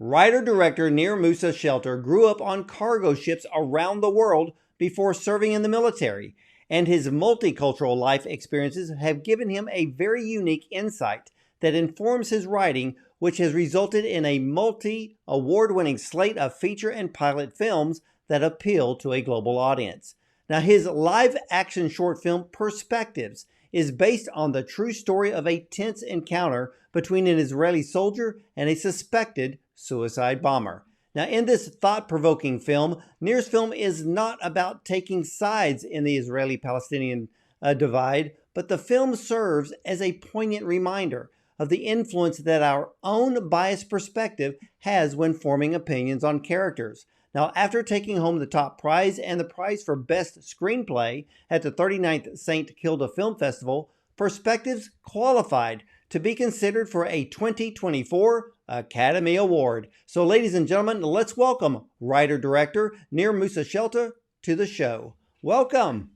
Writer-director Neer Musa Shelter grew up on cargo ships around the world before serving in the military, and his multicultural life experiences have given him a very unique insight that informs his writing, which has resulted in a multi-award-winning slate of feature and pilot films that appeal to a global audience. Now, his live-action short film, Perspectives, is based on the true story of a tense encounter between an Israeli soldier and a suspected suicide bomber. Now, in this thought-provoking film, Neer's film is not about taking sides in the Israeli-Palestinian divide, but the film serves as a poignant reminder of the influence that our own biased perspective has when forming opinions on characters. Now, after taking home the top prize and the prize for Best Screenplay at the 39th St Kilda Film Festival, Perspectives qualified to be considered for a 2024 Academy Award. So, ladies and gentlemen, let's welcome writer-director Neer Musa Shelter to the show. Welcome.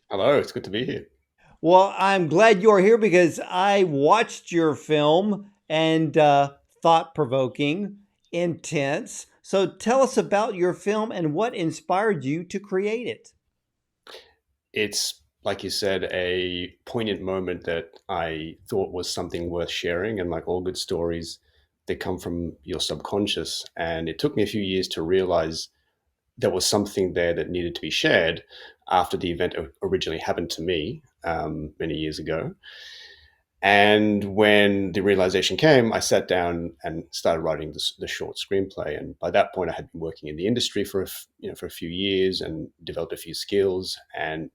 Hello, it's good to be here. Well, I'm glad you're here because I watched your film and thought-provoking, intense. So tell us about your film and what inspired you to create it. It's, like you said, a poignant moment that I thought was something worth sharing. And like all good stories, they come from your subconscious. And it took me a few years to realize there was something there that needed to be shared after the event originally happened to me many years ago. And when the realization came, I sat down and started writing the short screenplay. And by that point, I had been working in the industry for a few years and developed a few skills. And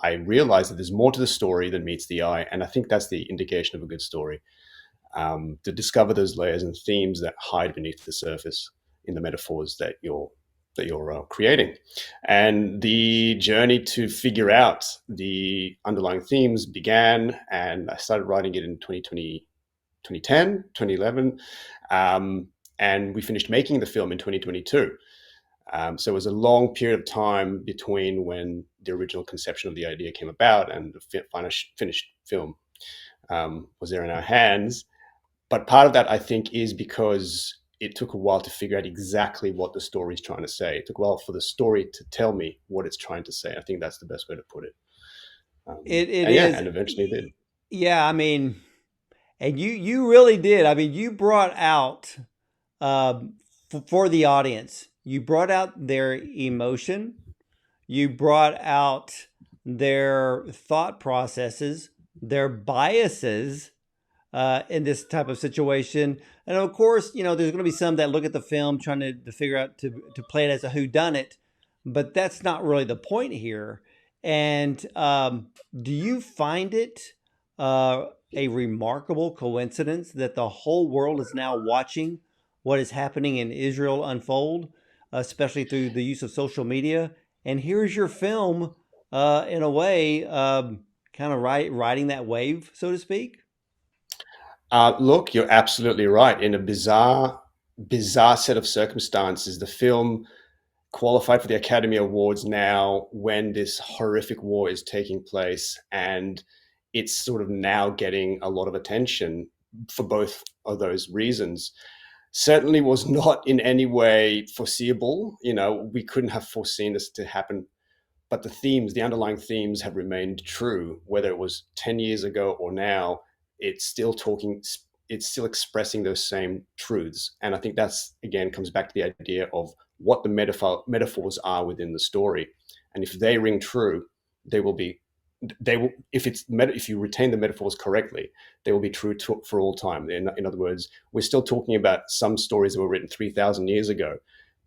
I realized that there's more to the story than meets the eye. And I think that's the indication of a good story, to discover those layers and themes that hide beneath the surface in the metaphors that you're creating. And the journey to figure out the underlying themes began, and I started writing it in 2020, 2010, 2011, and we finished making the film in 2022. So it was a long period of time between when the original conception of the idea came about and the finished film was there in our hands. But part of that, I think, is because it took a while to figure out exactly what the story is trying to say. It took a while for the story to tell me what it's trying to say. I think that's the best way to put it. It And yeah, is. and eventually it did. Yeah, I mean, and you really did. I mean, you brought out for the audience, you brought out their emotion, you brought out their thought processes, their biases, in this type of situation. And of course, there's going to be some that look at the film trying to figure out to play it as a whodunit, but that's not really the point here. And do you find it a remarkable coincidence that the whole world is now watching what is happening in Israel unfold, especially through the use of social media? And here's your film, in a way, kind of riding that wave, so to speak. Look, you're absolutely right. In a bizarre set of circumstances, the film qualified for the Academy Awards now when this horrific war is taking place, and it's sort of now getting a lot of attention for both of those reasons. Certainly was not in any way foreseeable. We couldn't have foreseen this to happen, but the underlying themes have remained true, whether it was 10 years ago or now. It's still expressing those same truths. And I think that's, again, comes back to the idea of what the metaphors are within the story. And if they ring true, if you retain the metaphors correctly, they will be true for all time. In other words, we're still talking about some stories that were written 3,000 years ago,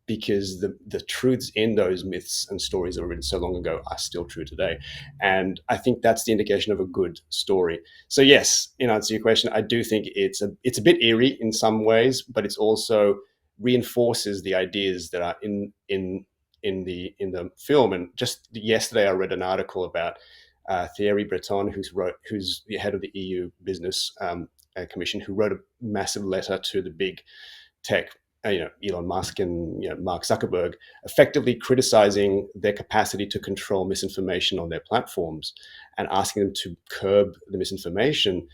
because the truths in those myths and stories that were written so long ago are still true today. And I think that's the indication of a good story. So yes, in answer to your question, I do think it's a bit eerie in some ways, but it's also reinforces the ideas that are in the film. And just yesterday, I read an article about Thierry Breton, who's the head of the EU Business Commission, who wrote a massive letter to the big tech, Elon Musk and Mark Zuckerberg, effectively criticizing their capacity to control misinformation on their platforms and asking them to curb the misinformation,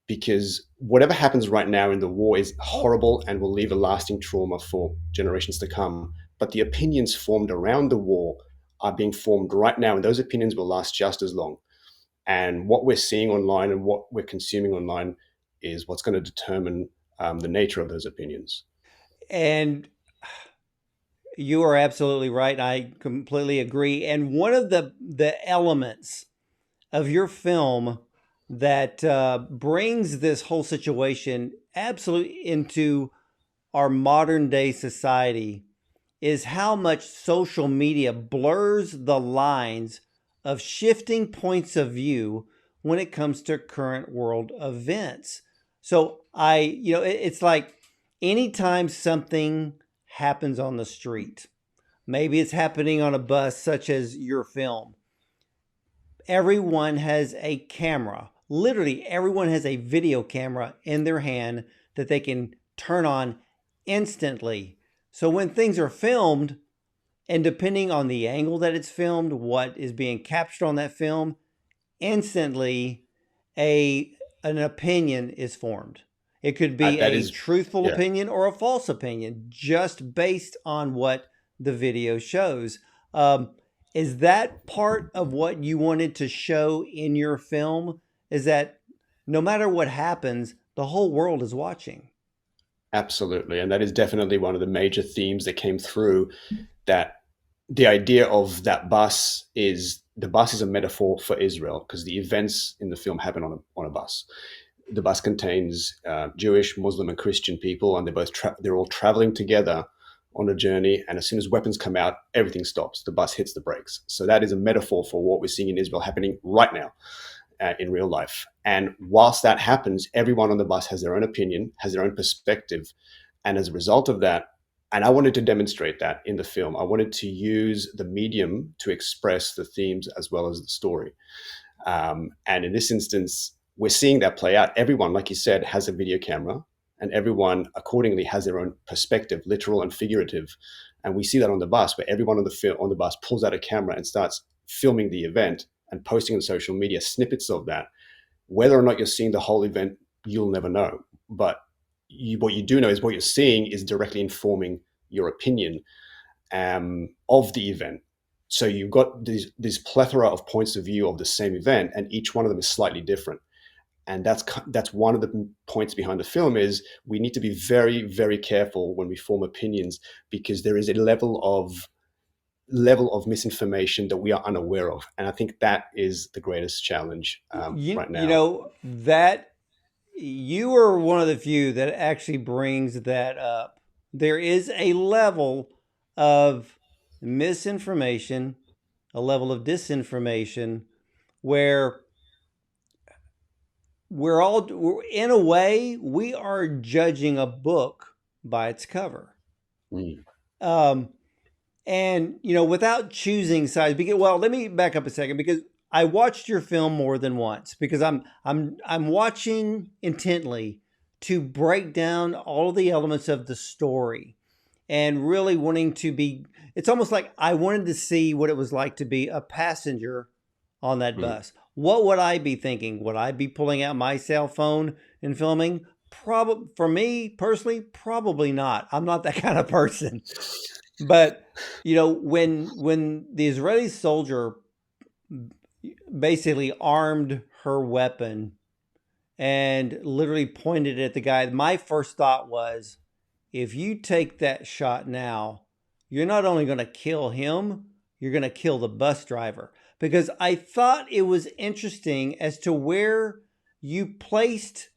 because whatever happens right now in the war is horrible and will leave a lasting trauma for generations to come. But the opinions formed around the war are being formed right now, and those opinions will last just as long. And what we're seeing online and what we're consuming online is what's going to determine the nature of those opinions. And you are absolutely right. I completely agree. And one of the elements of your film that brings this whole situation absolutely into our modern day society is how much social media blurs the lines of shifting points of view when it comes to current world events. So it's like anytime something happens on the street, maybe it's happening on a bus, such as your film, everyone has a camera. Literally, everyone has a video camera in their hand that they can turn on instantly. So when things are filmed, and depending on the angle that it's filmed, what is being captured on that film, instantly a an opinion is formed. It could be That a is, truthful yeah, opinion or a false opinion, just based on what the video shows. Um, is that part of what you wanted to show in your film? Is that no matter what happens, the whole world is watching? absolutely. And that is definitely one of the major themes that came through, that the idea of that bus is the bus is a metaphor for Israel because the events in the film happen on a bus. The bus contains Jewish, Muslim, and Christian people, and they're all traveling together on a journey. And as soon as weapons come out, everything stops. The bus hits the brakes. So that is a metaphor for what we're seeing in Israel happening right now in real life. And whilst that happens, everyone on the bus has their own opinion, has their own perspective, and as a result of that, and I wanted to demonstrate that in the film. I wanted to use the medium to express the themes as well as the story. And in this instance, we're seeing that play out. Everyone, like you said, has a video camera, and everyone accordingly has their own perspective, literal and figurative. And we see that on the bus, where everyone on the bus pulls out a camera and starts filming the event and posting on social media snippets of that. Whether or not you're seeing the whole event, you'll never know. But what you do know is what you're seeing is directly informing your opinion of the event. So you've got this plethora of points of view of the same event, and each one of them is slightly different. And that's one of the points behind the film is we need to be very, very careful when we form opinions, because there is a level of misinformation that we are unaware of, and I think that is the greatest challenge right You now. know that you are one of the few that actually brings that up. There is a level of misinformation, a level of disinformation, where in a way, we are judging a book by its cover. Mm. Um, and without choosing sides, because, well, let me back up a second, because I watched your film more than once, because I'm watching intently to break down all of the elements of the story, and really wanting to be. It's almost like I wanted to see what it was like to be a passenger on that Mm. bus. What would I be thinking? Would I be pulling out my cell phone and filming? Probably, for me personally, probably not. I'm not that kind of person. But when the Israeli soldier basically armed her weapon and literally pointed it at the guy, my first thought was, if you take that shot now, you're not only going to kill him, you're going to kill the bus driver. Because I thought it was interesting as to where you placed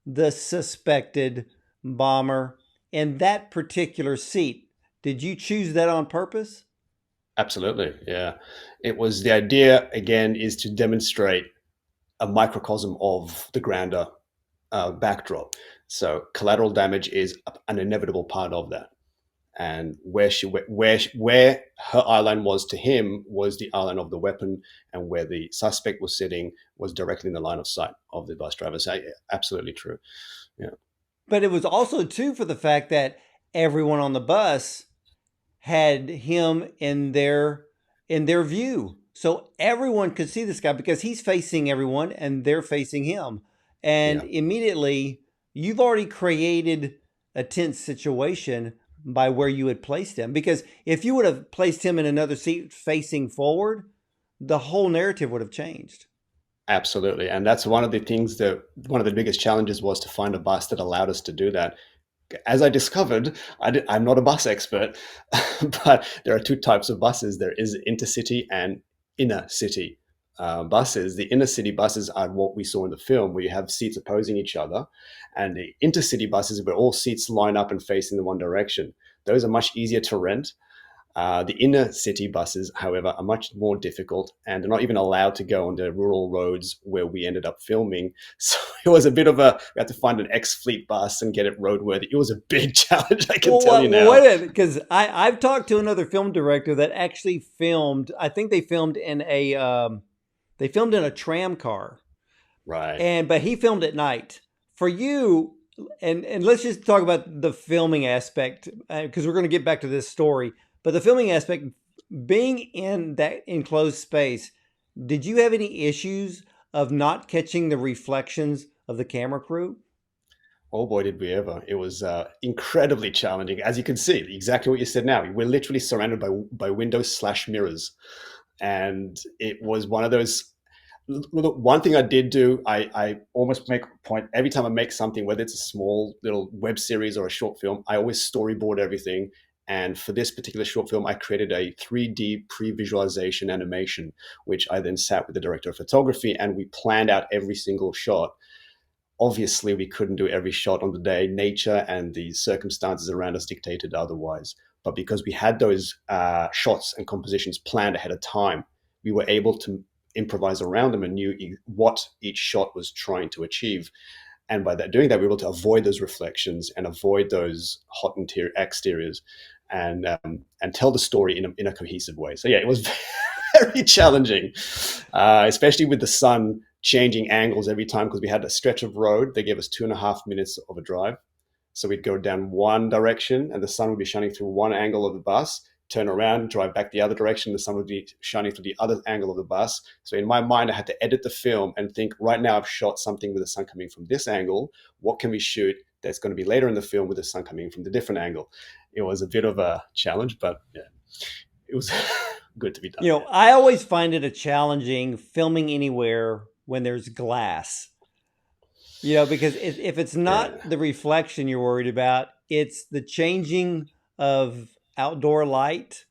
the suspected bomber in that particular seat. Did you choose that on purpose? Absolutely, yeah. It was the idea again is to demonstrate a microcosm of the grander backdrop. So collateral damage is an inevitable part of that. And where her eye line was to him was the eye line of the weapon, and where the suspect was sitting was directly in the line of sight of the bus driver. So yeah, absolutely true. Yeah. But it was also too for the fact that everyone on the bus had him in their view. So everyone could see this guy because he's facing everyone and they're facing him. And Yeah. immediately you've already created a tense situation by where you had placed him. Because if you would have placed him in another seat facing forward, the whole narrative would have changed. Absolutely. And that's one of the things that one of the biggest challenges was to find a bus that allowed us to do that. As I discovered, I'm not a bus expert, but there are two types of buses. There is intercity and inner city buses. The inner city buses are what we saw in the film, where you have seats opposing each other. And the intercity buses, where all seats line up and face in the one direction. Those are much easier to rent. The inner city buses, however, are much more difficult, and they're not even allowed to go on the rural roads where we ended up filming. So it was a bit of we had to find an ex-fleet bus and get it roadworthy. It was a big challenge, I can tell you Well, now. wait a minute, because I've talked to another film director that actually filmed. I think they filmed in a tram car, Right. but he filmed at night. For you, and let's just talk about the filming aspect because we're going to get back to this story. But the filming aspect, being in that enclosed space, did you have any issues of not catching the reflections of the camera crew? Oh boy, did we ever. It was incredibly challenging. As you can see, exactly what you said now. We're literally surrounded by windows slash mirrors. And it was one of those. Look, one thing I did do, I almost make a point every time I make something, whether it's a small little web series or a short film, I always storyboard everything. And for this particular short film, I created a 3D pre-visualization animation, which I then sat with the director of photography and we planned out every single shot. Obviously, we couldn't do every shot on the day. Nature and the circumstances around us dictated otherwise. But because we had those shots and compositions planned ahead of time, we were able to improvise around them and knew what each shot was trying to achieve. And by doing that, we were able to avoid those reflections and avoid those hot exteriors, and tell the story in a cohesive way. So yeah, it was very challenging, especially with the sun changing angles every time because we had a stretch of road. They gave us 2.5 minutes of a drive. So we'd go down one direction and the sun would be shining through one angle of the bus, turn around, drive back the other direction. The sun would be shining through the other angle of the bus. So in my mind, I had to edit the film and think, right now I've shot something with the sun coming from this angle. What can we shoot that's going to be later in the film with the sun coming from the different angle? It was a bit of a challenge, but yeah, it was good to be done. I always find it a challenging filming anywhere when there's glass. Because if it's not Yeah. the reflection you're worried about, it's the changing of outdoor light.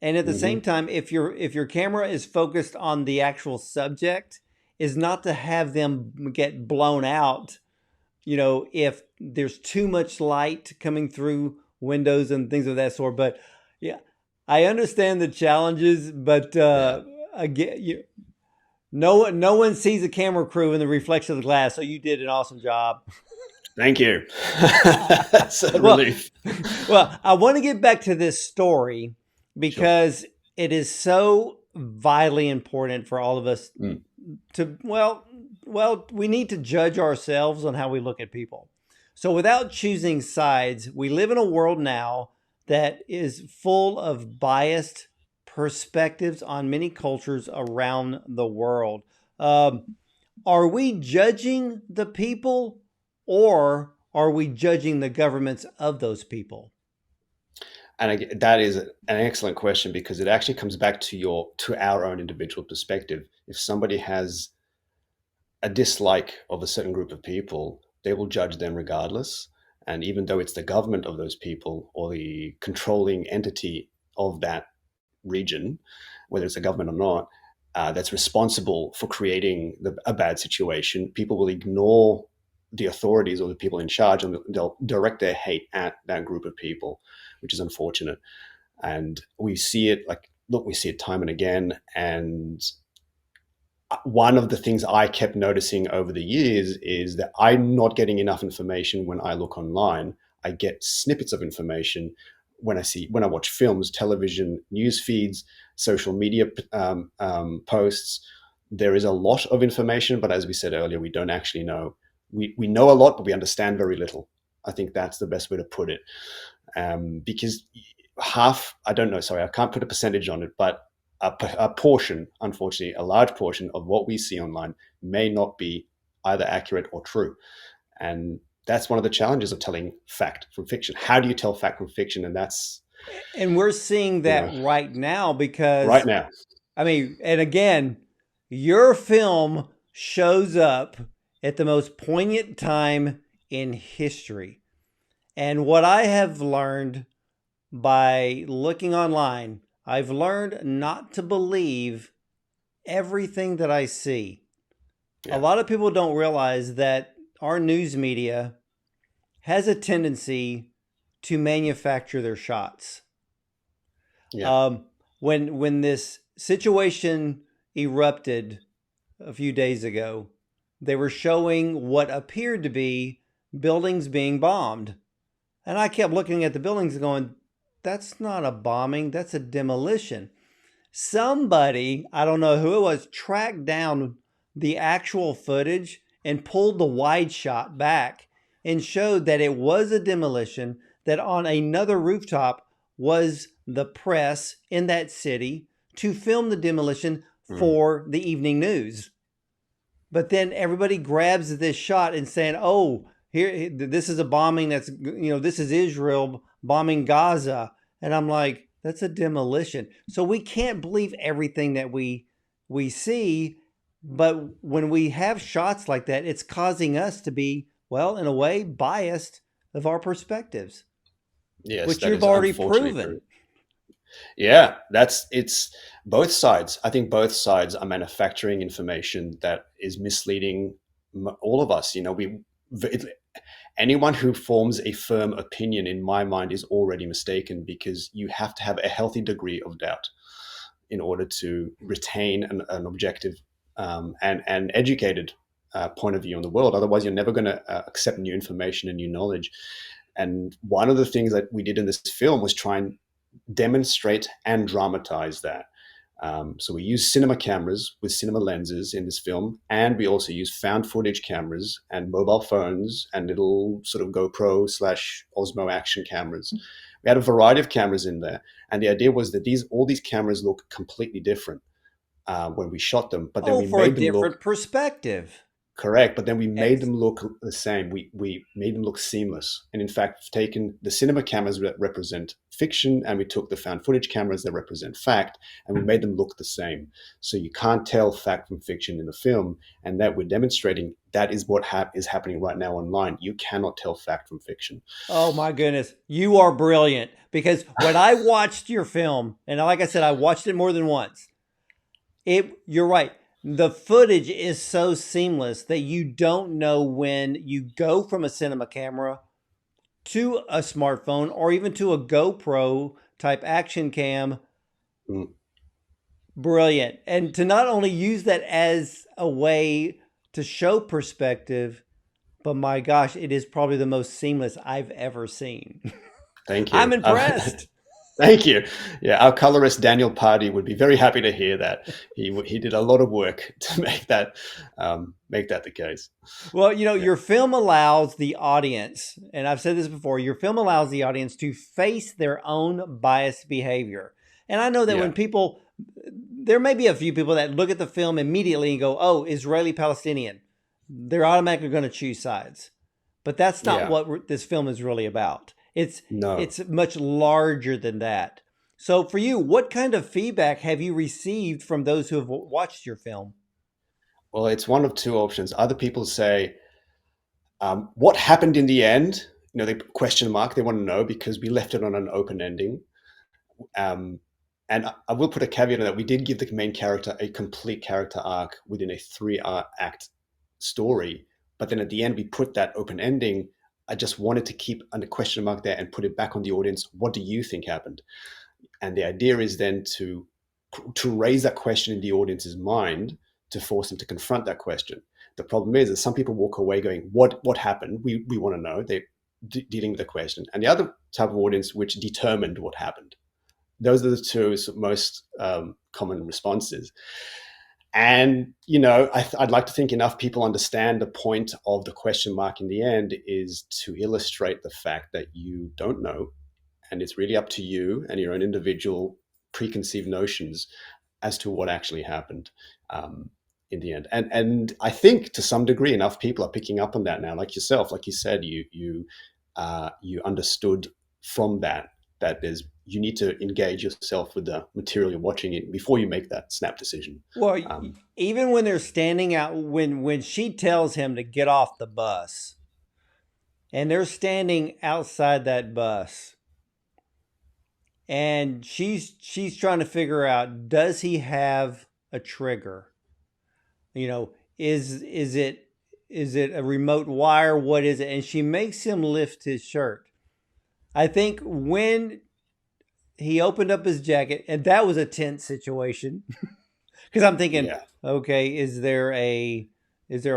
And at the same Mm-hmm. time, if your camera is focused on the actual subject, is not to have them get blown out, if there's too much light coming through windows and things of that sort. But yeah, I understand the challenges, but Yeah. again, no one sees a camera crew in the reflection of the glass. So you did an awesome job. Thank you. That's a Well, relief. well, I want to get back to this story Sure. because it is so vitally important for all of us Mm. to we need to judge ourselves on how we look at people. So without choosing sides, we live in a world now that is full of biased perspectives on many cultures around the world. Um, are we judging the people or are we judging the governments of those people? And that is an excellent question because it actually comes back to our own individual perspective. If somebody has a dislike of a certain group of people, they will judge them regardless. And even though it's the government of those people or the controlling entity of that region, whether it's a government or not, that's responsible for creating a bad situation, people will ignore the authorities or the people in charge and they'll direct their hate at that group of people, which is unfortunate. And we see it we see it time and again. And one of the things I kept noticing over the years is that I'm not getting enough information when I look online. I get snippets of information when I watch films, television, news feeds, social media posts. There is a lot of information, but as we said earlier, we don't actually know. We know a lot, but we understand very little. I think that's the best way to put it. Because I don't know, sorry, I can't put a percentage on it, but a portion, unfortunately, a large portion of what we see online may not be either accurate or true. And that's one of the challenges of telling fact from fiction. How do you tell fact from fiction? And that's, And we're seeing you that know, right now right because, now. I mean, and again, your film shows up at the most poignant time in history. And what I have learned by looking online, I've learned not to believe everything that I see. A Yeah. lot of people don't realize that our news media has a tendency to manufacture their shots. Yeah. Um, when this situation erupted a few days ago, they were showing what appeared to be buildings being bombed. And I kept looking at the buildings going, that's not a bombing, that's a demolition. Somebody, I don't know who it was, tracked down the actual footage and pulled the wide shot back and showed that it was a demolition, that on another rooftop was the press in that city to film the demolition Mm. for the evening news. But then everybody grabs this shot and saying, "Oh, here, this is a bombing. This is Israel bombing Gaza." And I'm like, "That's a demolition." So we can't believe everything that we see. But when we have shots like that, it's causing us to be, well, in a way, biased of our perspectives, Yes, which that you've is already unfortunately true. proven. Yeah, it's both sides. I think both sides are manufacturing information that is misleading all of us. It, anyone who forms a firm opinion, in my mind, is already mistaken, because you have to have a healthy degree of doubt in order to retain an objective and educated point of view on the world. Otherwise, you're never going to accept new information and new knowledge. And one of the things that we did in this film was try and demonstrate and dramatize that. So we use cinema cameras with cinema lenses in this film, and we also use found footage cameras and mobile phones and little sort of GoPro slash Osmo action cameras. We had a variety of cameras in there, and the idea was that all these cameras look completely different when we shot them, but then Oh, we for a made them look different perspective. correct, but then we made Ex- them look the same. We made them look seamless, and in fact, taken the cinema cameras that represent fiction, and we took the found footage cameras that represent fact, and we made them look the same. So you can't tell fact from fiction in the film, and that we're demonstrating that is what is happening right now online. You cannot tell fact from fiction. Oh my goodness, you are brilliant. Because when I watched your film, and like I said, I watched it more than once. You're right. The footage is so seamless that you don't know when you go from a cinema camera to a smartphone or even to a GoPro type action cam. Mm. Brilliant. And to not only use that as a way to show perspective, but my gosh, it is probably the most seamless I've ever seen. Thank I'm you. impressed. Thank you. Yeah, our colorist Daniel Pardy would be very happy to hear that. He did a lot of work to make that the case. Well, Yeah, your film allows the audience, and I've said this before, your film allows the audience to face their own biased behavior. And I know that yeah, when there may be a few people that look at the film immediately and go, "Oh, Israeli Palestinian." They're automatically going to choose sides. But that's not yeah. what this film is really about. It's No. it's much larger than that. So for you, what kind of feedback have you received from those who have watched your film? Well, it's one of two options. Other people say, "What happened in the end?" They question mark. They want to know because we left it on an open ending. Um, and I will put a caveat on that. We did give the main character a complete character arc within a three-act story, but then at the end we put that open ending. I just wanted to keep a question mark there and put it back on the audience. What do you think happened? And the idea is then to raise that question in the audience's mind, to force them to confront that question. The problem is that some people walk away going, "What happened? We want to know." They're dealing with the question, and the other type of audience which determined what happened. Those are the two most common responses. And I'd like to think enough people understand the point of the question mark in the end is to illustrate the fact that you don't know, and it's really up to you and your own individual preconceived notions as to what actually happened. in the end. And I think to some degree enough people are picking up on that now, like yourself. Like you said, you understood from that there's you need to engage yourself with the material you're watching it before you make that snap decision. Well, um, even when they're standing out, when she tells him to get off the bus, and they're standing outside that bus, and she's trying to figure out, does he have a trigger? You know, is it a remote wire? What is it? And she makes him lift his shirt. I think when he opened up his jacket, and that was a tense situation. Because I'm thinking, yeah. okay, is there a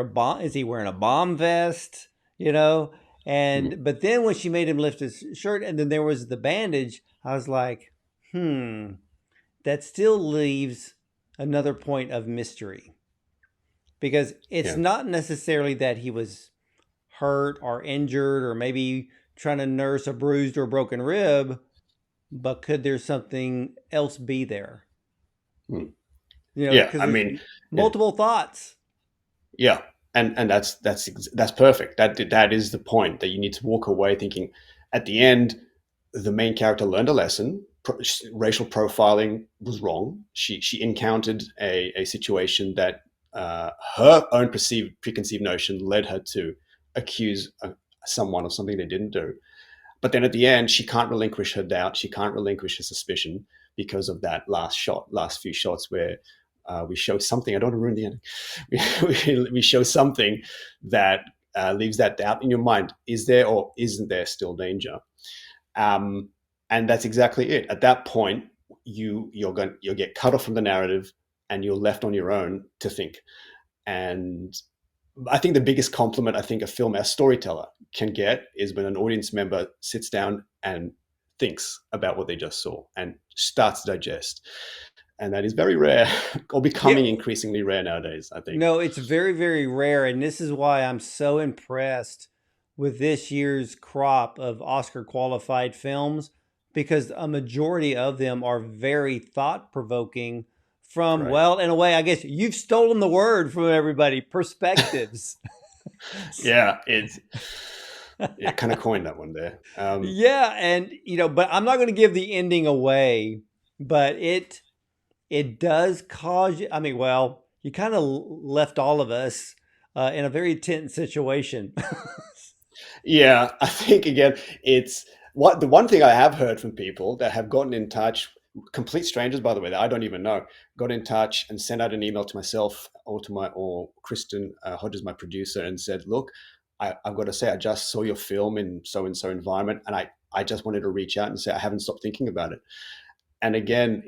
bomb? Is he wearing a bomb vest? You know, Mm. but then when she made him lift his shirt, and then there was the bandage, I was like, that still leaves another point of mystery, because it's Yeah. not necessarily that he was hurt or injured or maybe trying to nurse a bruised or broken rib, but could there something else be there? Mm. Yeah, Because I there's mean, yeah. multiple thoughts. Yeah, and that's perfect. That is the point, that you need to walk away thinking, at the end, the main character learned a lesson. Racial profiling was wrong. She encountered a situation that her own preconceived notion led her to accuse someone of something they didn't do. But then at the end, she can't relinquish her doubt. She can't relinquish her suspicion because of that last few shots where we show something. I don't want to ruin the ending. We show something that leaves that doubt in your mind. Is there or isn't there still danger? Um, and that's exactly it. At that point, you'll get cut off from the narrative, and you're left on your own to think. And I think the biggest compliment I think a film as storyteller can get is when an audience member sits down and thinks about what they just saw and starts to digest. And that is very rare, or Yeah, becoming increasingly rare nowadays, I think. no, it's very, very rare. And this is why I'm so impressed with this year's crop of Oscar qualified films, because a majority of them are very thought provoking from, Right. well, in a way, I guess you've stolen the word from everybody, perspectives. Yeah, it's yeah, kind of coined that one there. Yeah. And, but I'm not going to give the ending away, but it does cause you. I mean, well, you kind of left all of us in a very tense situation. Yeah, I think again, it's what the one thing I have heard from people that have gotten in touch, complete strangers, by the way, that I don't even know, got in touch and sent out an email to myself or or Kristen Hodges, my producer, and said, "Look, I've got to say, I just saw your film in so and so environment, and I just wanted to reach out and say I haven't stopped thinking about it." And again,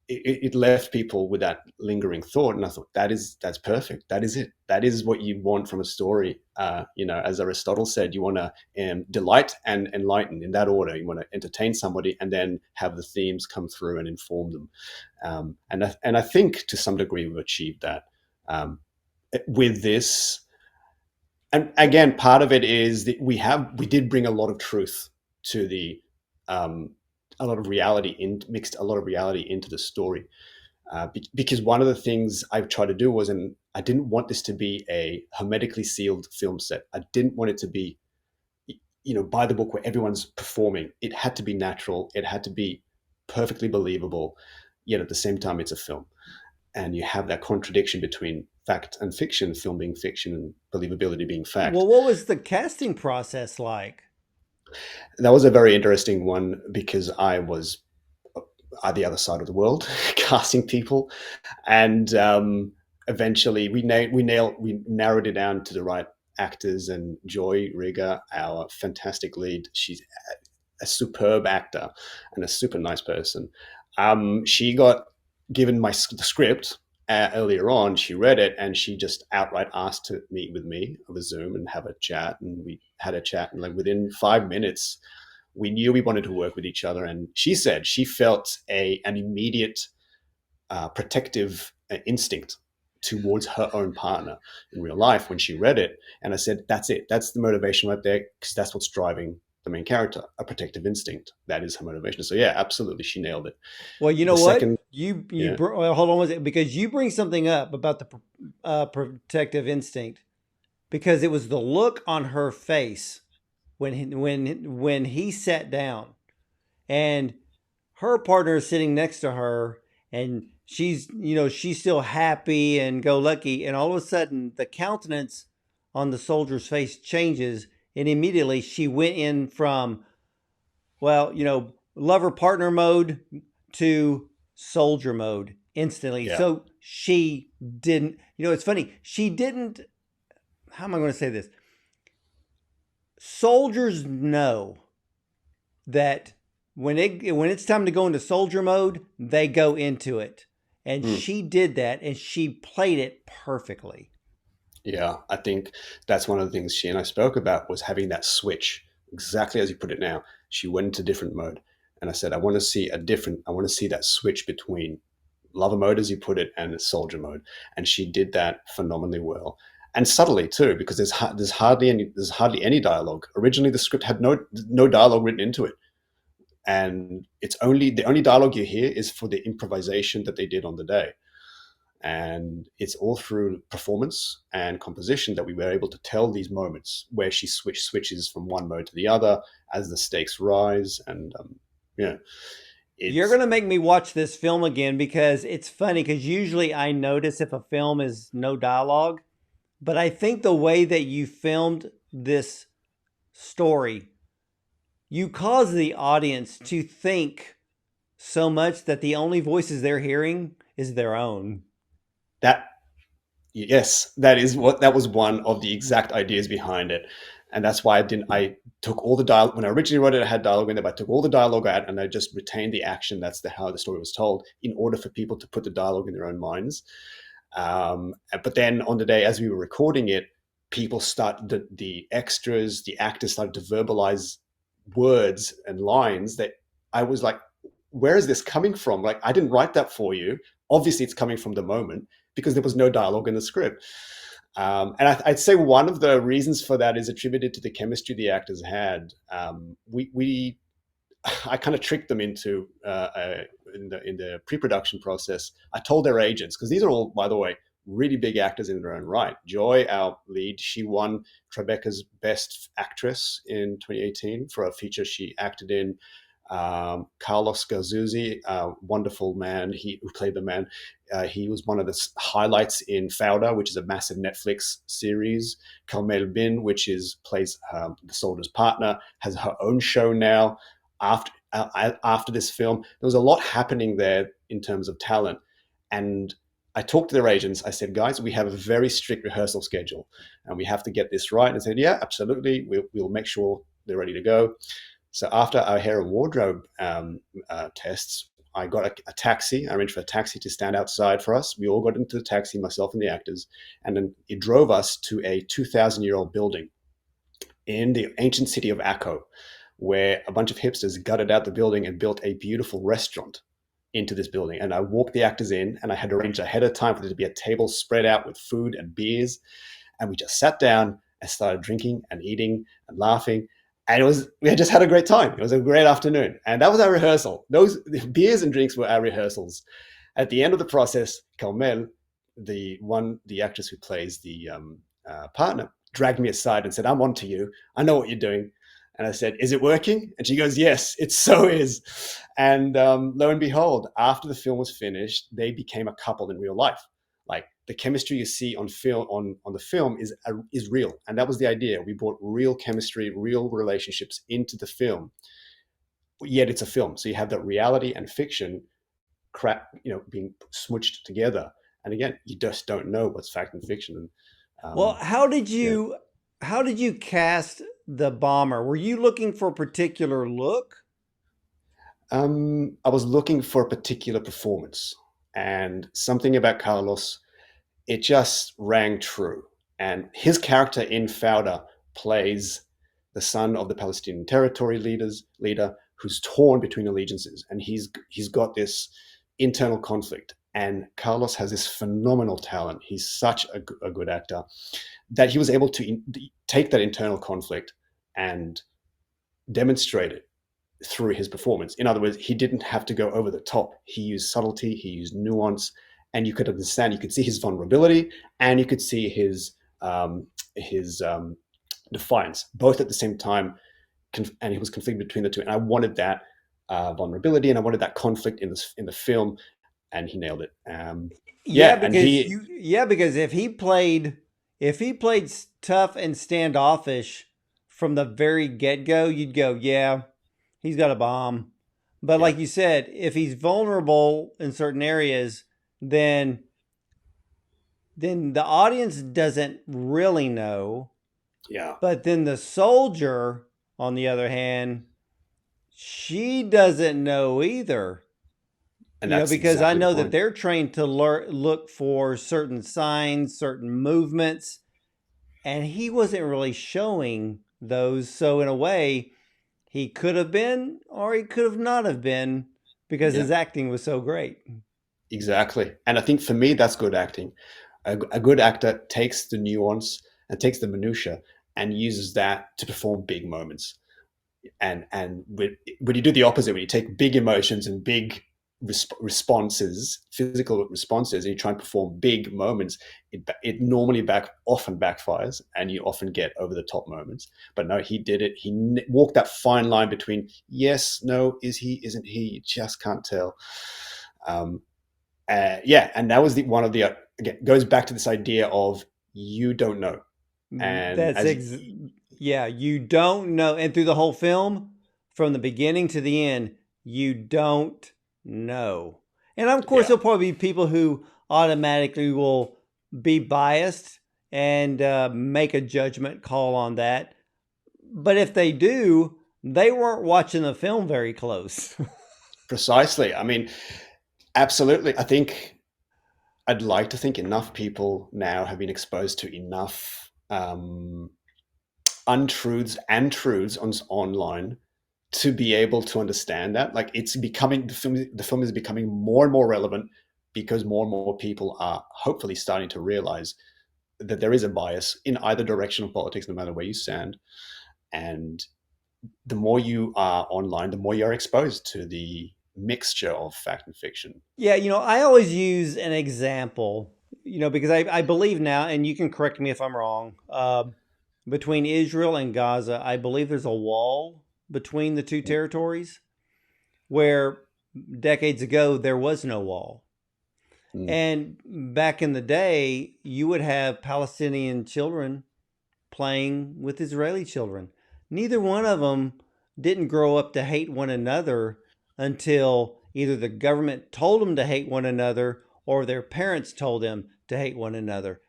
it left people with that lingering thought, and I thought that's perfect. That is it. That is what you want from a story. As Aristotle said, you want to delight and enlighten in that order. You want to entertain somebody and then have the themes come through and inform them. And I think to some degree we've achieved that with this. And again, part of it is that we did bring a lot of truth to the um, a lot of reality mixed a lot of reality into the story, because one of the things I've tried to do was, and I didn't want this to be a hermetically sealed film set. I didn't want it to be, by the book where everyone's performing. It had to be natural. It had to be perfectly believable. Yet at the same time, it's a film, and you have that contradiction between fact and fiction, film being fiction and believability being fact. Well, what was the casting process like? That was a very interesting one because I was at the other side of the world casting people, and eventually we narrowed it down to the right actors. And Joy Rigger, our fantastic lead, she's a superb actor and a super nice person. She got given the script earlier on. She read it and she just outright asked to meet with me over Zoom and have a chat. And we had a chat, and like within 5 minutes, we knew we wanted to work with each other. And she said she felt an immediate protective instinct towards her own partner in real life when she read it. And I said, that's it. That's the motivation right there, because that's what's driving the main character, a protective instinct. That is her motivation. So yeah, absolutely, she nailed it. Well, you The know what? second, yeah, Well, hold on one second, because you bring something up about the protective instinct, because it was the look on her face when he sat down, and her partner is sitting next to her, and she's still happy and go lucky, and all of a sudden the countenance on the soldier's face changes, and immediately she went in from, well, lover partner mode to soldier mode instantly. yeah, So she didn't, it's funny, she didn't, how am I going to say this? Soldiers know that when it's time to go into soldier mode, they go into it. And mm, she did that, and she played it perfectly. yeah. I think that's one of the things she and I spoke about was having that switch, exactly as you put it now. She went into different mode, and I said, I want to see I want to see that switch between lover mode, as you put it, and soldier mode. And she did that phenomenally well, and subtly too, because there's hardly any dialogue. Originally, the script had no dialogue written into it, and it's only the only dialogue you hear is for the improvisation that they did on the day. And it's all through performance and composition that we were able to tell these moments where she switches from one mode to the other as the stakes rise. And yeah, You're it's going to make me watch this film again, because it's funny, because usually I notice if a film is no dialogue, but I think the way that you filmed this story, you cause the audience to think so much that the only voices they're hearing is their own. that yes, that was one of the exact ideas behind it. And that's why I took all the dialogue when I originally wrote it. I had dialogue in there, but I took all the dialogue out and I just retained the action. That's how the story was told, in order for people to put the dialogue in their own minds. But then on the day, as we were recording it, people started, the extras, the actors started to verbalize words and lines that I was like, where is this coming from? Like, I didn't write that for you. Obviously, it's coming from the moment, because there was no dialogue in the script. I'd say one of the reasons for that is attributed to the chemistry the actors had. I kind of tricked them into in the pre-production process. I told their agents, because these are all, by the way, really big actors in their own right. Joy, our lead, she won Tribeca's Best Actress in 2018 for a feature she acted in. Carlos Gazuzzi, a wonderful man, who played the man. He was one of the highlights in Fauda, which is a massive Netflix series. Kalmel Bin, plays the soldier's partner, has her own show now. After this film, there was a lot happening there in terms of talent. And I talked to their agents. I said, guys, we have a very strict rehearsal schedule and we have to get this right. And they said, yeah, absolutely. We'll make sure they're ready to go. So after our hair and wardrobe tests, I got a taxi. I arranged for a taxi to stand outside for us. We all got into the taxi, myself and the actors, and then it drove us to a 2,000-year-old building in the ancient city of Akko, where a bunch of hipsters gutted out the building and built a beautiful restaurant into this building. And I walked the actors in, and I had arranged ahead of time for there to be a table spread out with food and beers. And we just sat down and started drinking and eating and laughing. And we had just had a great time. It was a great afternoon. And that was our rehearsal. Those beers and drinks were our rehearsals. At the end of the process, Carmel, the actress who plays the partner, dragged me aside and said, I'm on to you. I know what you're doing. And I said, is it working? And she goes, yes, it so is. And lo and behold, after the film was finished, they became a couple in real life. Like, the chemistry you see on film on the film is real, and that was the idea. We brought real chemistry, real relationships into the film. Yet it's a film, so you have that reality and fiction, being smooched together. And again, you just don't know what's fact and fiction. And Well, yeah. how did you cast the bomber? Were you looking for a particular look? I was looking for a particular performance, and something about Carlos, it just rang true. And his character in Fauda plays the son of the Palestinian territory leader who's torn between allegiances, and he's got this internal conflict. And Carlos has this phenomenal talent. He's such a good actor that he was able to take that internal conflict and demonstrated through his performance. In other words, he didn't have to go over the top. He used subtlety, he used nuance, and you could understand. You could see his vulnerability, and you could see his defiance, both at the same time, and he was conflicted between the two. And I wanted that vulnerability, and I wanted that conflict in the film, and he nailed it. Yeah, Yeah, and because he, because if he played tough and standoffish from the very get go, you'd go, yeah, he's got a bomb. But yeah, like you said, if he's vulnerable in certain areas, then the audience doesn't really know. yeah, But then the soldier, on the other hand, she doesn't know either. and You know, that's because I exactly the know that point. they're trained to look for certain signs, certain movements, and he wasn't really showing those. So in a way, he could have been, or he could have not have been, because Yeah, his acting was so great. exactly. And I think for me, that's good acting. A good actor takes the nuance and takes the minutia and uses that to perform big moments. And when you do the opposite, when you take big emotions and big responses, physical responses, and you try and perform big moments, it normally often backfires, and you often get over the top moments. But no, he did it. He walked that fine line between yes, no, is he, isn't he? You just can't tell. Um, yeah, and that was one of the again, goes back to this idea of you don't know, and That's yeah, you don't know. And through the whole film, from the beginning to the end, you don't know. And of course, yeah, there'll probably be people who automatically will be biased and make a judgment call on that. But if they do, they weren't watching the film very close. precisely. I mean, absolutely. I think I'd like to think enough people now have been exposed to enough untruths and truths online to be able to understand that. Like it's becoming the film is becoming more and more relevant because more and more people are hopefully starting to realize that there is a bias in either direction of politics, no matter where you stand. And the more you are online, the more you're exposed to the mixture of fact and fiction. Yeah, I always use an example, because I believe now, and you can correct me if I'm wrong, between Israel and Gaza, I believe there's a wall between the two territories where decades ago there was no wall. Mm. And back in the day, you would have Palestinian children playing with Israeli children. Neither one of them didn't grow up to hate one another until either the government told them to hate one another or their parents told them to hate one another.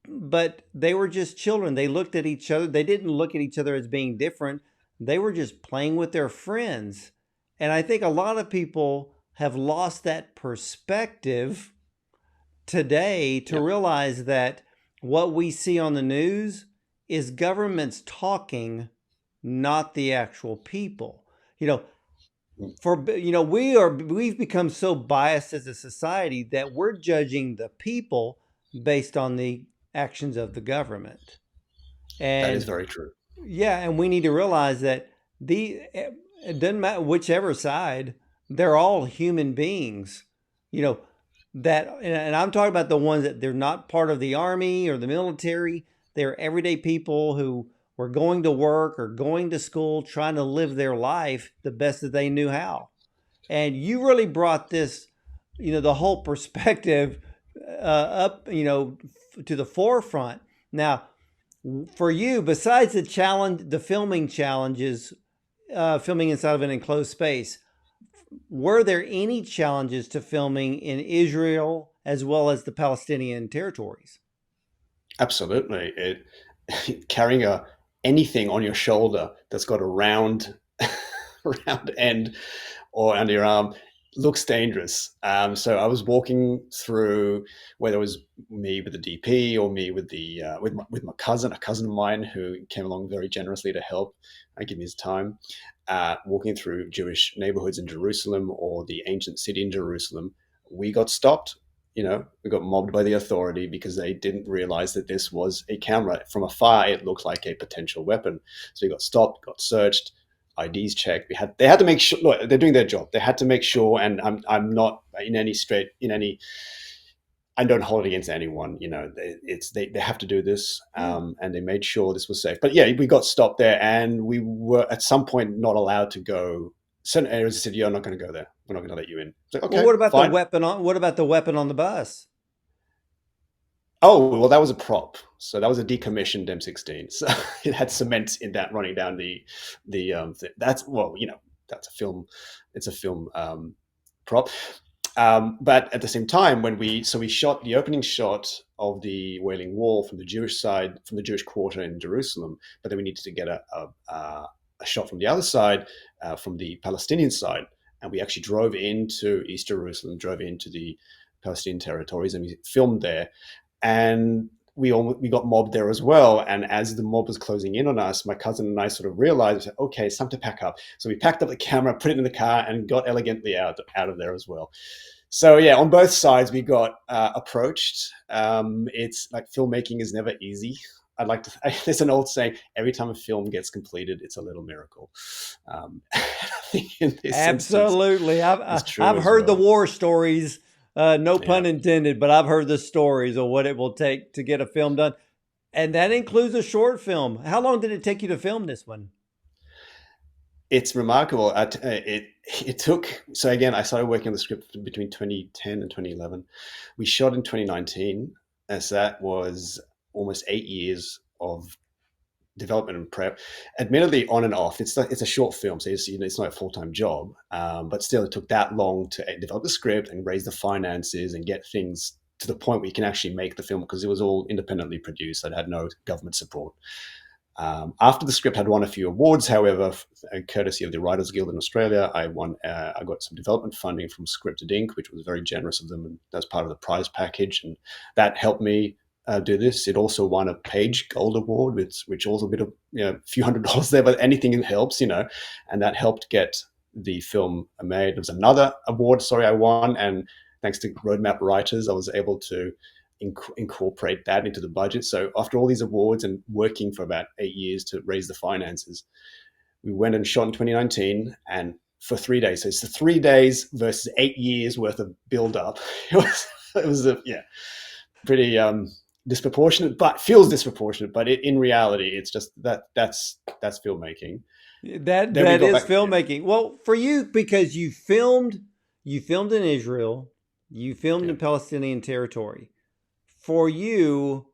But they were just children. They looked at each other. They didn't look at each other as being different. They were just playing with their friends. And I think a lot of people have lost that perspective today to Yeah. realize that what we see on the news is governments talking, not the actual people. You know, Mm. we've become so biased as a society that we're judging the people based on the actions of the government. That is And very true. yeah, and we need to realize that it doesn't matter whichever side, they're all human beings. You know, and I'm talking about the ones that they're not part of the army or the military. They're everyday people who were going to work or going to school, trying to live their life the best that they knew how. And you really brought this, the whole perspective up, to the forefront. Now, for you, besides the filming challenges, filming inside of an enclosed space, were there any challenges to filming in Israel as well as the Palestinian territories? Absolutely. Carrying anything on your shoulder that's got a round round end or under your arm looks dangerous. So I was walking through, whether it was me with the DP or me with the with my cousin, a cousin of mine who came along very generously to help, give me his time, walking through Jewish neighborhoods in Jerusalem or the ancient city in Jerusalem. We got stopped. We got mobbed by the authority because they didn't realize that this was a camera. From afar, it looked like a potential weapon. So we got stopped, got searched, IDs checked. They had to make sure. Look, they're doing their job. They had to make sure. And I'm not in any straight in any. I don't hold it against anyone. You know, they have to do this, Yeah. and they made sure this was safe. But yeah, we got stopped there, and we were at some point not allowed to go. Certain areas said, "You're not going to go there. We're not going to let you in." It's like, Well, okay, fine. what about the weapon on the bus? Oh, well, that was a prop. So that was a decommissioned M16. So it had cement in that running down that's, well, you know, that's a film. It's a film prop. But at the same time, we shot the opening shot of the Wailing Wall from the Jewish side, from the Jewish quarter in Jerusalem, but then we needed to get a shot from the other side, from the Palestinian side, and we actually drove into East Jerusalem, drove into the Palestinian territories, and we filmed there. And we got mobbed there as well. And as the mob was closing in on us, my cousin and I sort of realized, okay, it's time to pack up. So we packed up the camera, put it in the car, and got elegantly out of there as well. So yeah, on both sides we got approached. It's like filmmaking is never easy. There's an old saying: every time a film gets completed, it's a little miracle. I think in this instance, Absolutely. is true I've as heard the well. war stories, no Yeah. pun intended, but I've heard the stories of what it will take to get a film done. And that includes a short film. How long did it take you to film this one? It's remarkable. It took, so again, I started working on the script between 2010 and 2011. We shot in 2019, as that was almost 8 years of development and prep. Admittedly, on and off. It's a short film, so it's not a full time job. But still, it took that long to develop the script and raise the finances and get things to the point where you can actually make the film, because it was all independently produced. It had no government support. After the script had won a few awards, however, courtesy of the Writers Guild in Australia, I won. I got some development funding from Scripted Inc., which was very generous of them, and that's part of the prize package, and that helped me do this. It also won a Page Gold Award, which also a bit of, a few $100s there, but anything helps, and that helped get the film made. There was another award, I won, and thanks to Roadmap Writers, I was able to incorporate that into the budget. So after all these awards and working for about 8 years to raise the finances, we went and shot in 2019, and for 3 days. So it's the 3 days versus 8 years worth of build up. It was pretty disproportionate, but feels disproportionate. But in reality, it's just that's filmmaking. Then we That got is back. Yeah, filmmaking. Well, for you, because you filmed in Israel, you filmed yeah. in Palestinian territory. For you,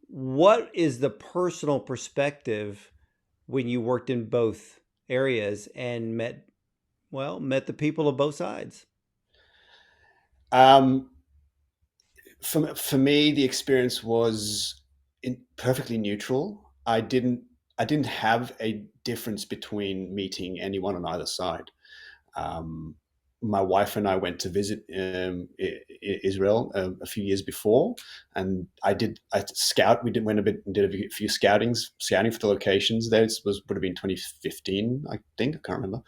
what is the personal perspective when you worked in both areas and met the people of both sides? Um, for me, the experience was perfectly neutral. I didn't have a difference between meeting anyone on either side. Um, my wife and I went to visit Israel a few years before, and I scout. We did went a bit and did a few scouting for the locations. There would have been 2015, I think. I can't remember.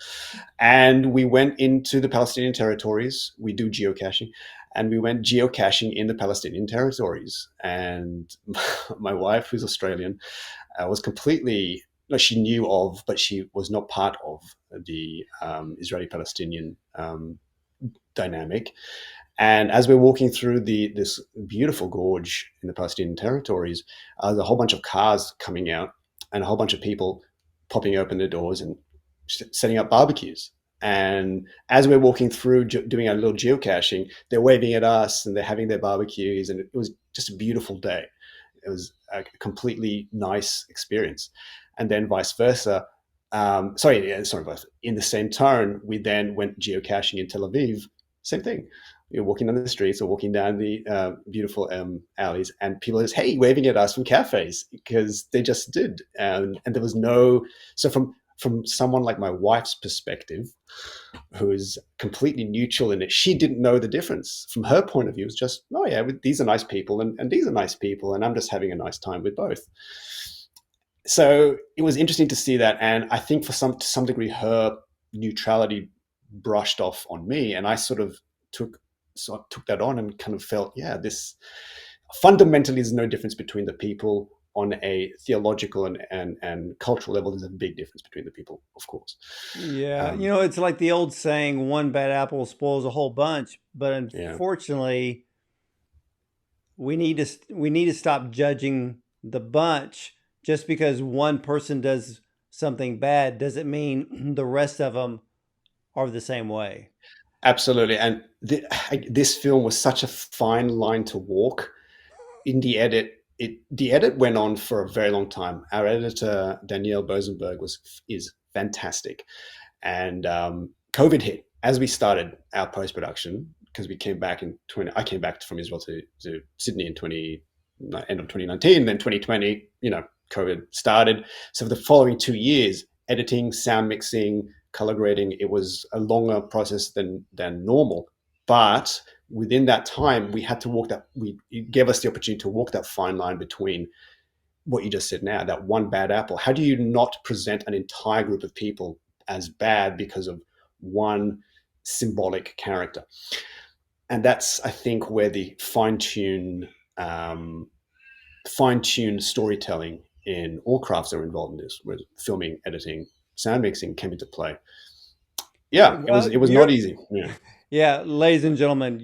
And we went into the Palestinian territories. We do geocaching, and we went geocaching in the Palestinian territories. And my wife, who's Australian, was completely, no, she knew of, but she was not part of the Israeli-Palestinian dynamic. And as we're walking through this beautiful gorge in the Palestinian territories, there's a whole bunch of cars coming out and a whole bunch of people popping open their doors and setting up barbecues. And as we're walking through doing our little geocaching, they're waving at us and they're having their barbecues. And it was just a beautiful day. It was a completely nice experience. And then vice versa. In the same tone, we then went geocaching in Tel Aviv. Same thing. You're walking down the streets or walking down the beautiful alleys, and people are just, hey, waving at us from cafes, because they just did. And there was no, so from someone like my wife's perspective, who is completely neutral in it, she didn't know the difference. From her point of view, it's just, oh yeah, these are nice people, and these are nice people, and I'm just having a nice time with both. So it was interesting to see that, and I think to some degree, her neutrality brushed off on me, and I sort of took that on and kind of felt, yeah, this fundamentally is no difference between the people. on a theological and cultural level, there's a big difference between the people, of course. Yeah, Um, it's like the old saying, one bad apple spoils a whole bunch. But yeah, unfortunately, we need to stop judging the bunch. Just because one person does something bad doesn't mean the rest of them are the same way. absolutely. And this film was such a fine line to walk. In the edit, the edit went on for a very long time. Our editor Danielle Bosenberg is fantastic, and COVID hit as we started our post production because we came back in 20. I came back from Israel to Sydney in 20 end of 2019. Then 2020, COVID started. So for the following 2 years, editing, sound mixing, color grading, it was a longer process than normal. But within that time, we had to walk that. It gave us the opportunity to walk that fine line between what you just said now, that one bad apple. How do you not present an entire group of people as bad because of one symbolic character? And that's, I think, where the fine-tuned storytelling in all crafts that are involved in this, where filming, editing, sound mixing came into play. Yeah, Yeah, it was well, it was not easy. Yeah, yeah, ladies and gentlemen,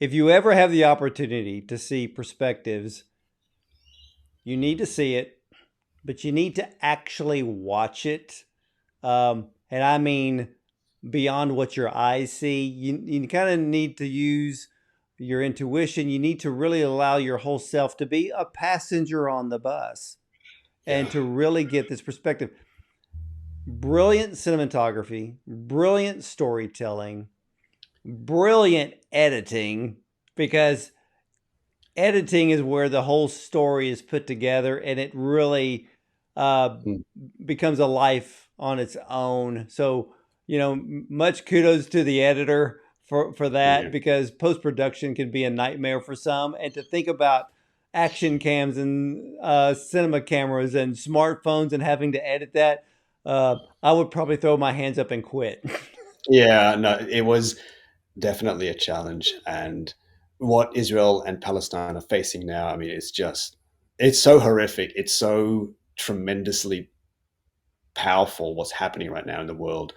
if you ever have the opportunity to see perspectives, you need to see it, but you need to actually watch it. And I mean, beyond what your eyes see, you kind of need to use your intuition. You need to really allow your whole self to be a passenger on the bus yeah, and to really get this perspective. Brilliant cinematography, brilliant storytelling, brilliant editing, because editing is where the whole story is put together and it really uh, mm, becomes a life on its own. So, much kudos to the editor for that, yeah, because post production can be a nightmare for some. And to think about action cams and cinema cameras and smartphones and having to edit that, I would probably throw my hands up and quit. yeah. No, it was definitely a challenge, and what Israel and Palestine are facing now, I mean, it's so horrific. It's so tremendously powerful what's happening right now in the world.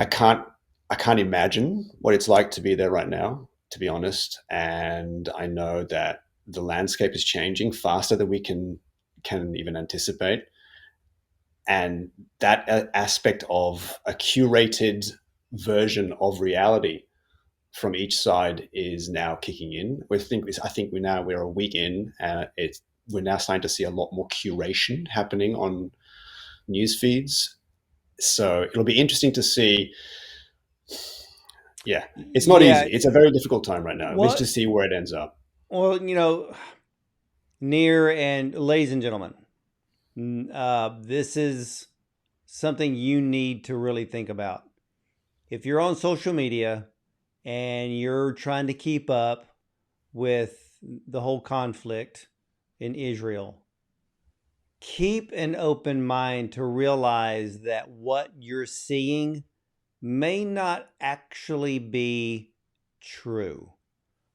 I can't I can't imagine what it's like to be there right now, to be honest. And I know that the landscape is changing faster than we can even anticipate. And that aspect of a curated version of reality from each side is now kicking in. I think we're a week in, and we're now starting to see a lot more curation happening on news feeds. So it'll be interesting to see. Yeah, it's not Yeah. easy. It's a very difficult time right now. Let's Well, just see where it ends up. well, Neer and ladies and gentlemen, this is something you need to really think about. If you're on social media and you're trying to keep up with the whole conflict in Israel, keep an open mind to realize that what you're seeing may not actually be true.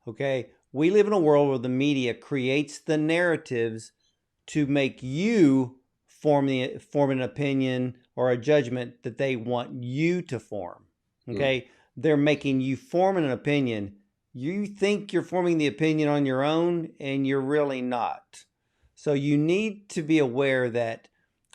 Okay? We live in a world where the media creates the narratives to make you form an opinion or a judgment that they want you to form. Mm, Okay? They're making you form an opinion. You think you're forming the opinion on your own, and you're really not. So you need to be aware that,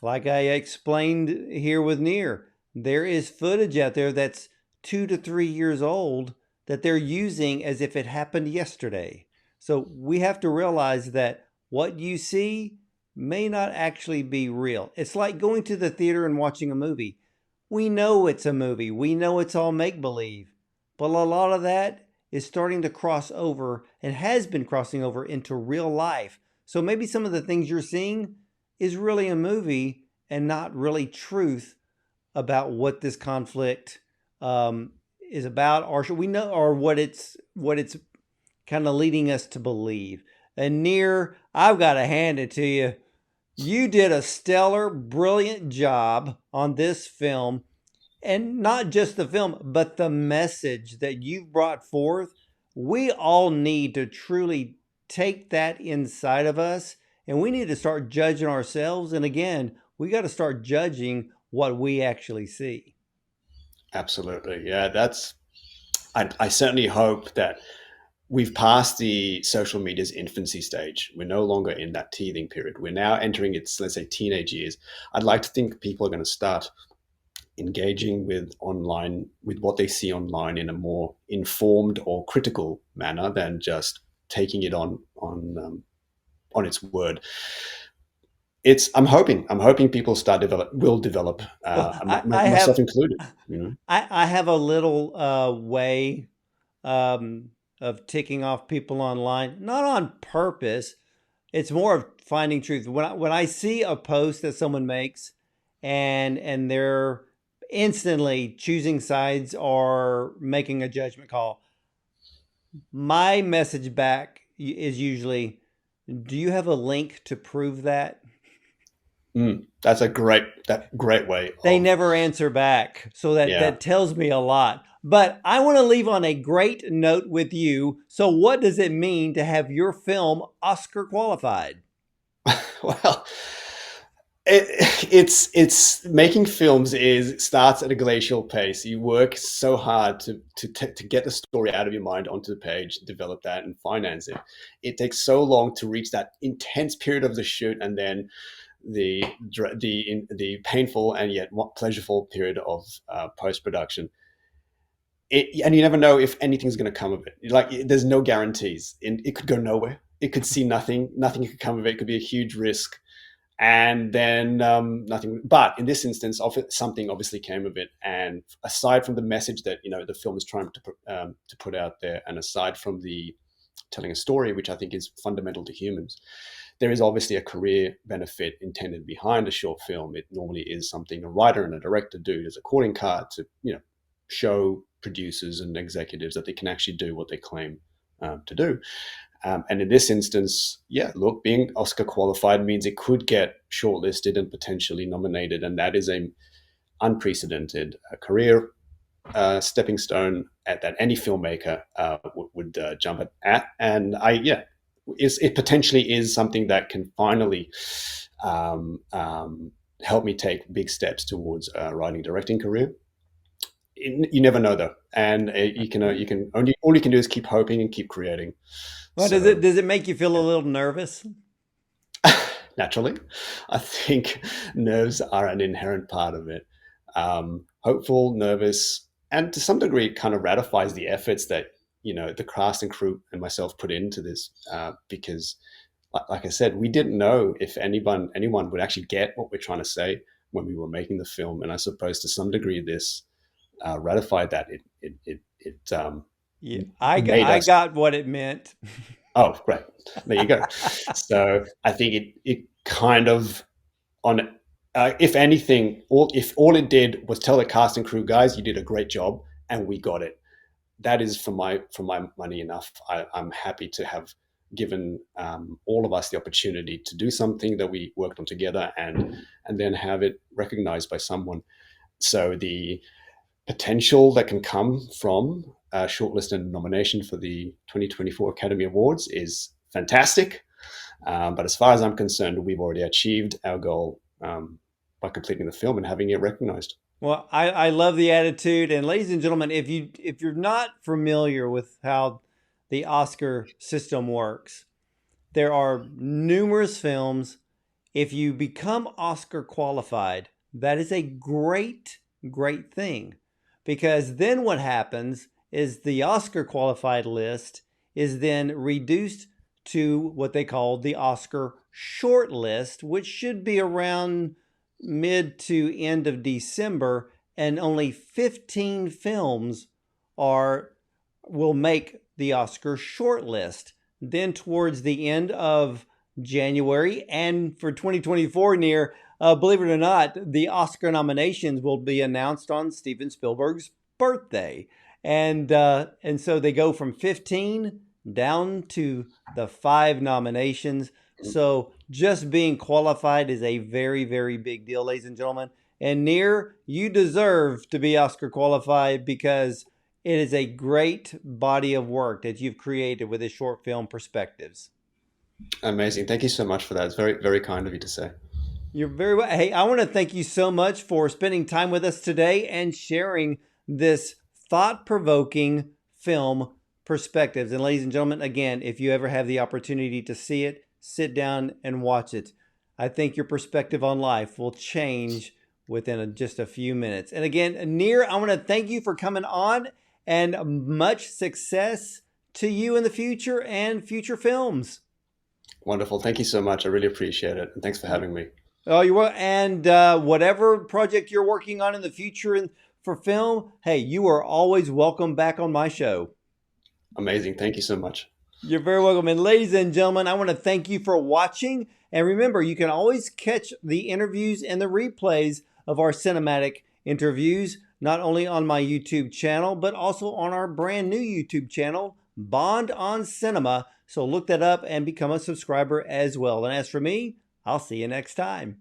like I explained here with Neer, there is footage out there that's 2 to 3 years old that they're using as if it happened yesterday. So we have to realize that what you see may not actually be real. It's like going to the theater and watching a movie. We know it's a movie, we know it's all make believe, but a lot of that is starting to cross over and has been crossing over into real life. So maybe some of the things you're seeing is really a movie and not really truth about what this conflict is about, or should we know, or what it's kind of leading us to believe. And Neer, I've got to hand it to you. You did a stellar, brilliant job on this film, and not just the film, but the message that you've brought forth. We all need to truly take that inside of us and we need to start judging ourselves. And again, we got to start judging what we actually see. Absolutely. Yeah, I certainly hope that we've passed the social media's infancy stage. We're no longer in that teething period. We're now entering its, let's say, teenage years. I'd like to think people are going to start engaging with what they see online in a more informed or critical manner than just taking it on its word. I'm hoping people will develop, Well, myself included. You know. I have a little way um, of ticking off people online, not on purpose. It's more of finding truth. When I see a post that someone makes, and they're instantly choosing sides or making a judgment call, my message back is usually, "Do you have a link to prove that?" That's a great way They of, never answer back. So that, yeah. that tells me a lot. But I want to leave on a great note with you. So, what does it mean to have your film Oscar qualified? Well, it's making films is starts at a glacial pace. You work so hard to get the story out of your mind onto the page, develop that, and finance it. It takes so long to reach that intense period of the shoot, and then the painful and yet pleasurable period of post production. And you never know if anything's going to come of it. Like, there's no guarantees. It could go nowhere. It could see nothing. Nothing could come of it. It could be a huge risk, and then nothing. But in this instance, something obviously came of it. And aside from the message that the film is trying to put out there, and aside from the telling a story, which I think is fundamental to humans, there is obviously a career benefit intended behind a short film. It normally is something a writer and a director do as a calling card to show producers and executives that they can actually do what they claim to do. And in this instance, yeah, look, being Oscar qualified means it could get shortlisted and potentially nominated, and that is a unprecedented career stepping stone that any filmmaker would jump at. And it potentially is something that can finally help me take big steps towards a writing directing career. You never know though, and you can only all you can do is keep hoping and keep creating. Well, does it So does it make you feel a little nervous? naturally, I think nerves are an inherent part of it. Hopeful, nervous, and to some degree, it kind of ratifies the efforts that the cast and crew and myself put into this. Because, like I said, we didn't know if anyone would actually get what we're trying to say when we were making the film, and I suppose to some degree, this ratified that. It Yeah, I made I us. got what it meant. Oh, great! There you go. So I think it kind of on if anything, if all it did was tell the cast and crew, guys, you did a great job, and we got it. That is for my money enough. I'm happy to have given all of us the opportunity to do something that we worked on together, and then have it recognized by someone. So the potential that can come from a shortlist and nomination for the 2024 Academy Awards is fantastic. But as far as I'm concerned, we've already achieved our goal by completing the film and having it recognized. Well, I love the attitude. And ladies and gentlemen, if you're not familiar with how the Oscar system works, there are numerous films. If you become Oscar qualified, that is a great thing. Because then what happens is the Oscar qualified list is then reduced to what they call the Oscar short list, which should be around mid to end of December, and only 15 films are will make the Oscar short list. Then towards the end of January, and for 2024, Neer, believe it or not, the Oscar nominations will be announced on Steven Spielberg's birthday, and so they go from 15 down to the 5 nominations. So just being qualified is a very big deal, ladies and gentlemen. And Neer, you deserve to be Oscar qualified because it is a great body of work that you've created with this short film Perspectives. Amazing. Thank you so much for that. It's very, very kind of you to say. You're very well. Hey, I want to thank you so much for spending time with us today and sharing this thought provoking film perspectives. And ladies and gentlemen, again, if you ever have the opportunity to see it, sit down and watch it. I think your perspective on life will change within just a few minutes. And again, Neer, I want to thank you for coming on and much success to you in the future and future films. Wonderful. Thank you so much. I really appreciate it. And thanks for having me. Oh, you're welcome. And whatever project you're working on in the future for film, hey, you are always welcome back on my show. Amazing. Thank you so much. You're very welcome. And ladies and gentlemen, I want to thank you for watching. And remember, you can always catch the interviews and the replays of our cinematic interviews, not only on my YouTube channel, but also on our brand new YouTube channel, Bond on Cinema. So look that up and become a subscriber as well. And as for me, I'll see you next time.